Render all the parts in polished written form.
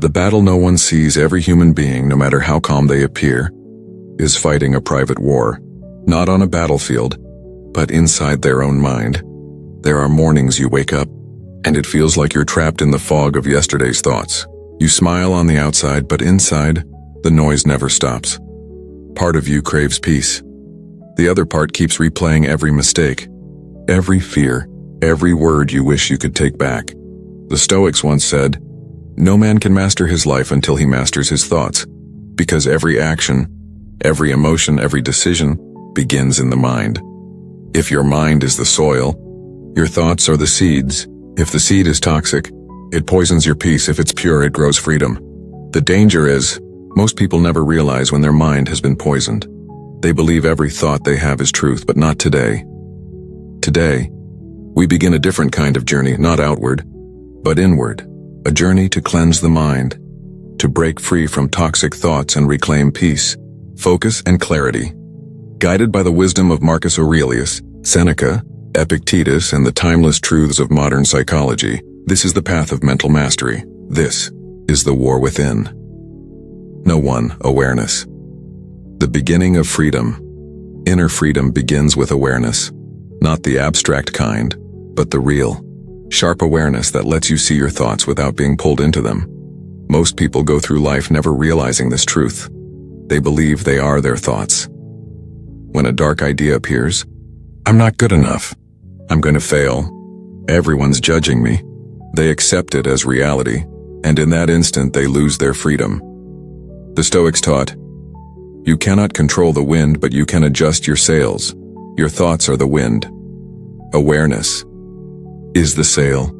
The battle no one sees, every human being, no matter how calm they appear, is fighting a private war, not on a battlefield, but inside their own mind. There are mornings you wake up, and it feels like you're trapped in the fog of yesterday's thoughts. You smile on the outside, but inside, the noise never stops. Part of you craves peace. The other part keeps replaying every mistake, every fear, every word you wish you could take back. The Stoics once said, "No man can master his life until he masters his thoughts," because every action, every emotion, every decision begins in the mind. If your mind is the soil, your thoughts are the seeds. If the seed is toxic, it poisons your peace. If it's pure, it grows freedom. The danger is, most people never realize when their mind has been poisoned. They believe every thought they have is truth, but not today. Today, we begin a different kind of journey, not outward, but inward. A journey to cleanse the mind, to break free from toxic thoughts and reclaim peace, focus, and clarity. Guided by the wisdom of Marcus Aurelius, Seneca, Epictetus, and the timeless truths of modern psychology, this is the path of mental mastery. This is the war within. No one, awareness. The beginning of freedom. Inner freedom begins with awareness, not the abstract kind, but the real, sharp awareness that lets you see your thoughts without being pulled into them. Most people go through life never realizing this truth. They believe they are their thoughts. When a dark idea appears, "I'm not good enough. I'm going to fail. Everyone's judging me." They accept it as reality, and in that instant they lose their freedom. The Stoics taught, "You cannot control the wind, but you can adjust your sails. Your thoughts are the wind. Awareness is the sail."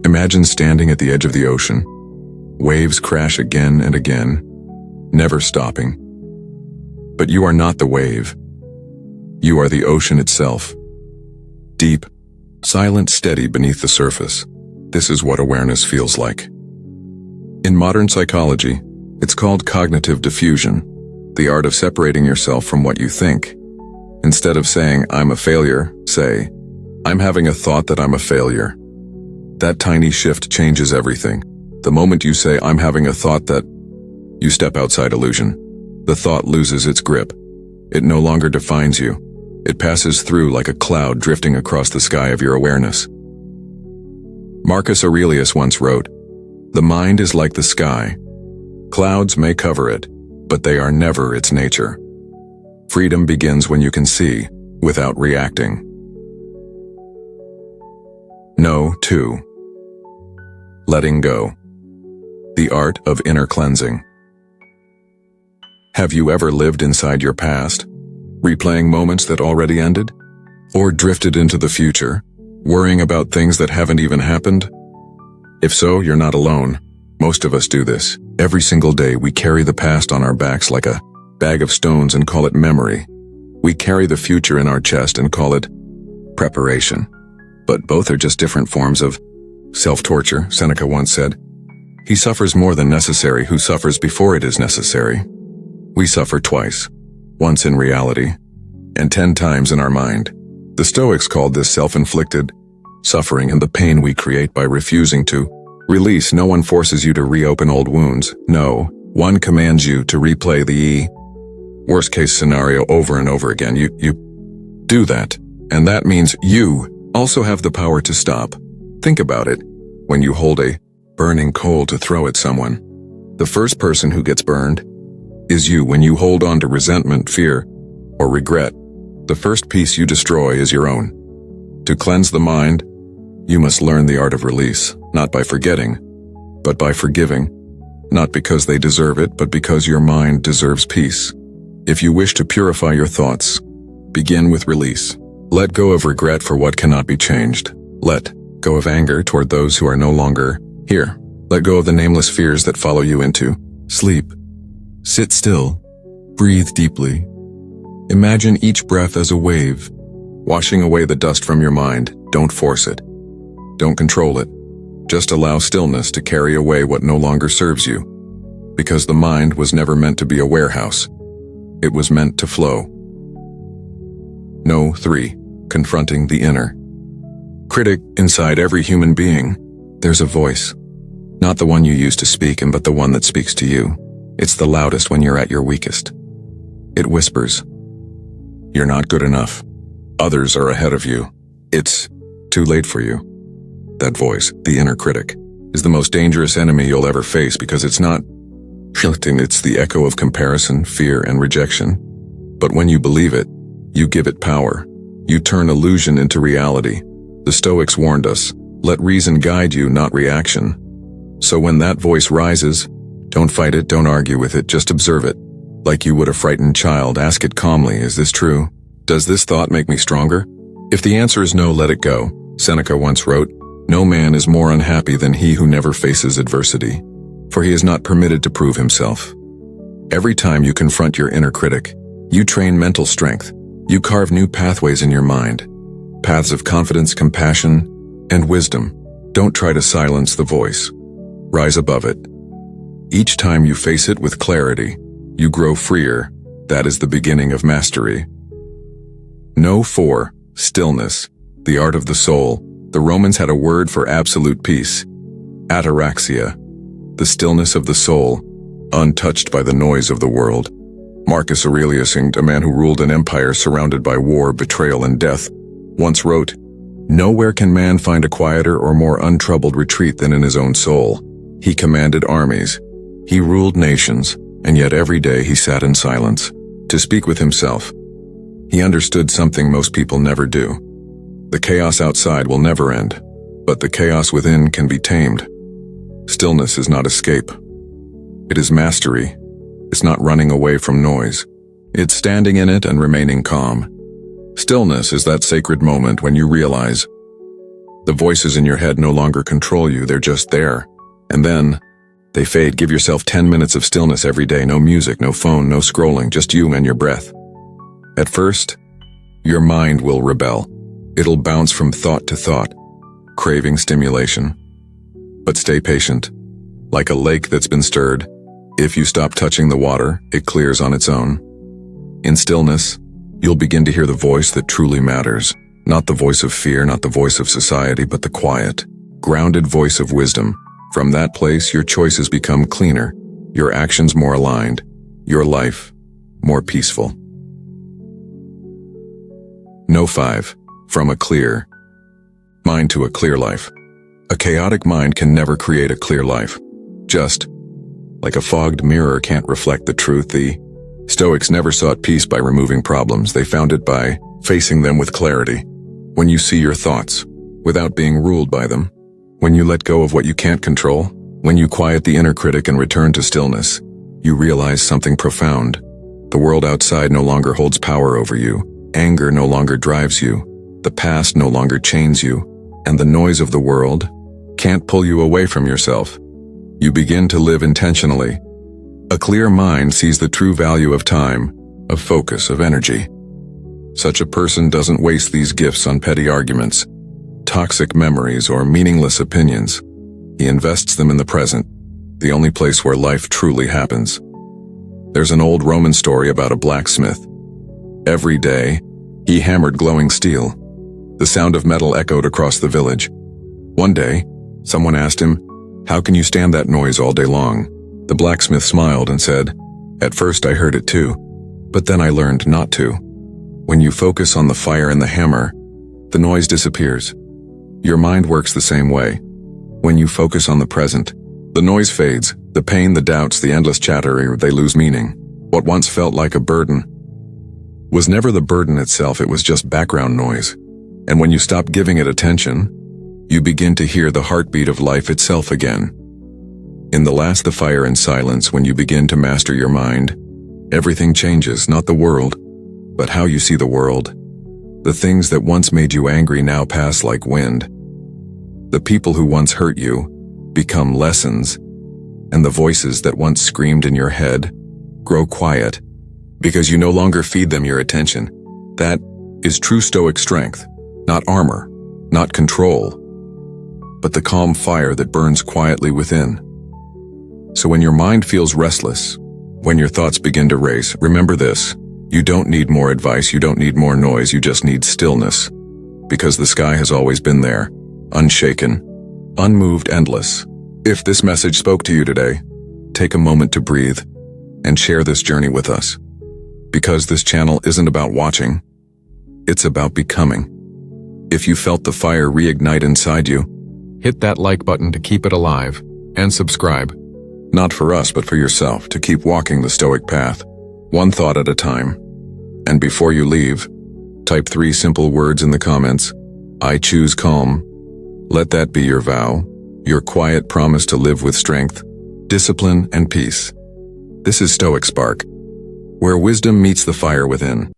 Imagine standing at the edge of the ocean. Waves crash again and again, never stopping. But you are not the wave. You are the ocean itself. Deep, silent, steady beneath the surface. This is what awareness feels like. In modern psychology, it's called cognitive diffusion, the art of separating yourself from what you think. Instead of saying, "I'm a failure," say, "I'm having a thought that I'm a failure." That tiny shift changes everything. The moment you say, "I'm having a thought that," you step outside illusion. The thought loses its grip. It no longer defines you. It passes through like a cloud drifting across the sky of your awareness. Marcus Aurelius once wrote, "The mind is like the sky. Clouds may cover it, but they are never its nature." Freedom begins when you can see, without reacting. No, 2. Letting go. The art of inner cleansing. Have you ever lived inside your past, replaying moments that already ended? Or drifted into the future, worrying about things that haven't even happened? If so, you're not alone. Most of us do this. Every single day we carry the past on our backs like a bag of stones and call it memory. We carry the future in our chest and call it preparation. But both are just different forms of self-torture. Seneca once said, "He suffers more than necessary who suffers before it is necessary." We suffer twice, once in reality, and 10 times in our mind. The Stoics called this self-inflicted suffering and the pain we create by refusing to release. No one forces you to reopen old wounds. No, one commands you to replay the worst-case scenario over and over again. You do that, and that means you also have the power to stop. Think about it. When you hold a burning coal to throw at someone, the first person who gets burned is you. When you hold on to resentment, fear, or regret, the first piece you destroy is your own. To cleanse the mind, you must learn the art of release, not by forgetting, but by forgiving, not because they deserve it, but because your mind deserves peace. If you wish to purify your thoughts, begin with release. Let go of regret for what cannot be changed. Let go of anger toward those who are no longer here. Let go of the nameless fears that follow you into sleep. Sit still. Breathe deeply. Imagine each breath as a wave, washing away the dust from your mind. Don't force it. Don't control it. Just allow stillness to carry away what no longer serves you. Because the mind was never meant to be a warehouse. It was meant to flow. No, 3. Confronting the inner critic. Inside every human being, there's a voice. Not the one you use to speak in, but the one that speaks to you. It's the loudest when you're at your weakest. It whispers, "You're not good enough. Others are ahead of you. It's too late for you." That voice, the inner critic, is the most dangerous enemy you'll ever face because it's not shouting, it's the echo of comparison, fear, and rejection. But when you believe it, you give it power. You turn illusion into reality. The Stoics warned us, let reason guide you, not reaction. So when that voice rises, don't fight it, don't argue with it, just observe it. Like you would a frightened child, ask it calmly, is this true? Does this thought make me stronger? If the answer is no, let it go. Seneca once wrote, "No man is more unhappy than he who never faces adversity, for he is not permitted to prove himself." Every time you confront your inner critic, you train mental strength. You carve new pathways in your mind. Paths of confidence, compassion, and wisdom. Don't try to silence the voice. Rise above it. Each time you face it with clarity, you grow freer. That is the beginning of mastery. No. 4. Stillness, the art of the soul. The Romans had a word for absolute peace, ataraxia, the stillness of the soul, untouched by the noise of the world. Marcus Aurelius, a man who ruled an empire surrounded by war, betrayal, and death, once wrote, "Nowhere can man find a quieter or more untroubled retreat than in his own soul." He commanded armies. He ruled nations, and yet every day he sat in silence, to speak with himself. He understood something most people never do. The chaos outside will never end, but the chaos within can be tamed. Stillness is not escape. It is mastery. It's not running away from noise. It's standing in it and remaining calm. Stillness is that sacred moment when you realize the voices in your head no longer control you, they're just there. And then they fade. Give yourself 10 minutes of stillness every day. No music, no phone, no scrolling, just you and your breath. At first, your mind will rebel. It'll bounce from thought to thought, craving stimulation. But stay patient. Like a lake that's been stirred, if you stop touching the water, it clears on its own. In stillness, you'll begin to hear the voice that truly matters. Not the voice of fear, not the voice of society, but the quiet, grounded voice of wisdom. From that place, your choices become cleaner, your actions more aligned, your life more peaceful. No. 5. From a clear mind to a clear life. A chaotic mind can never create a clear life. Just like a fogged mirror can't reflect the truth, the Stoics never sought peace by removing problems. They found it by facing them with clarity. When you see your thoughts, without being ruled by them, when you let go of what you can't control, when you quiet the inner critic and return to stillness, you realize something profound. The world outside no longer holds power over you. Anger no longer drives you. The past no longer chains you. And the noise of the world can't pull you away from yourself. You begin to live intentionally. A clear mind sees the true value of time, of focus, of energy. Such a person doesn't waste these gifts on petty arguments, toxic memories, or meaningless opinions. He invests them in the present, the only place where life truly happens. There's an old Roman story about a blacksmith. Every day, he hammered glowing steel. The sound of metal echoed across the village. One day, someone asked him, "How can you stand that noise all day long?" The blacksmith smiled and said, "At first I heard it too, but then I learned not to." When you focus on the fire and the hammer, the noise disappears. Your mind works the same way. When you focus on the present, the noise fades. The pain, the doubts, the endless chatter, they lose meaning. What once felt like a burden was never the burden itself, it was just background noise. And when you stop giving it attention, you begin to hear the heartbeat of life itself again. In the fire and silence, when you begin to master your mind, everything changes, not the world, but how you see the world. The things that once made you angry now pass like wind. The people who once hurt you become lessons, and the voices that once screamed in your head grow quiet, because you no longer feed them your attention. That is true Stoic strength, not armor, not control, but the calm fire that burns quietly within. So when your mind feels restless, when your thoughts begin to race, remember this: you don't need more advice, you don't need more noise, you just need stillness. Because the sky has always been there, unshaken, unmoved, endless. If this message spoke to you today, take a moment to breathe and share this journey with us. Because this channel isn't about watching, it's about becoming. If you felt the fire reignite inside you, hit that like button to keep it alive, and subscribe. Not for us, but for yourself, to keep walking the Stoic path, one thought at a time. And before you leave, type 3 simple words in the comments. I choose calm. Let that be your vow, your quiet promise to live with strength, discipline, and peace. This is Stoic Spark, where wisdom meets the fire within.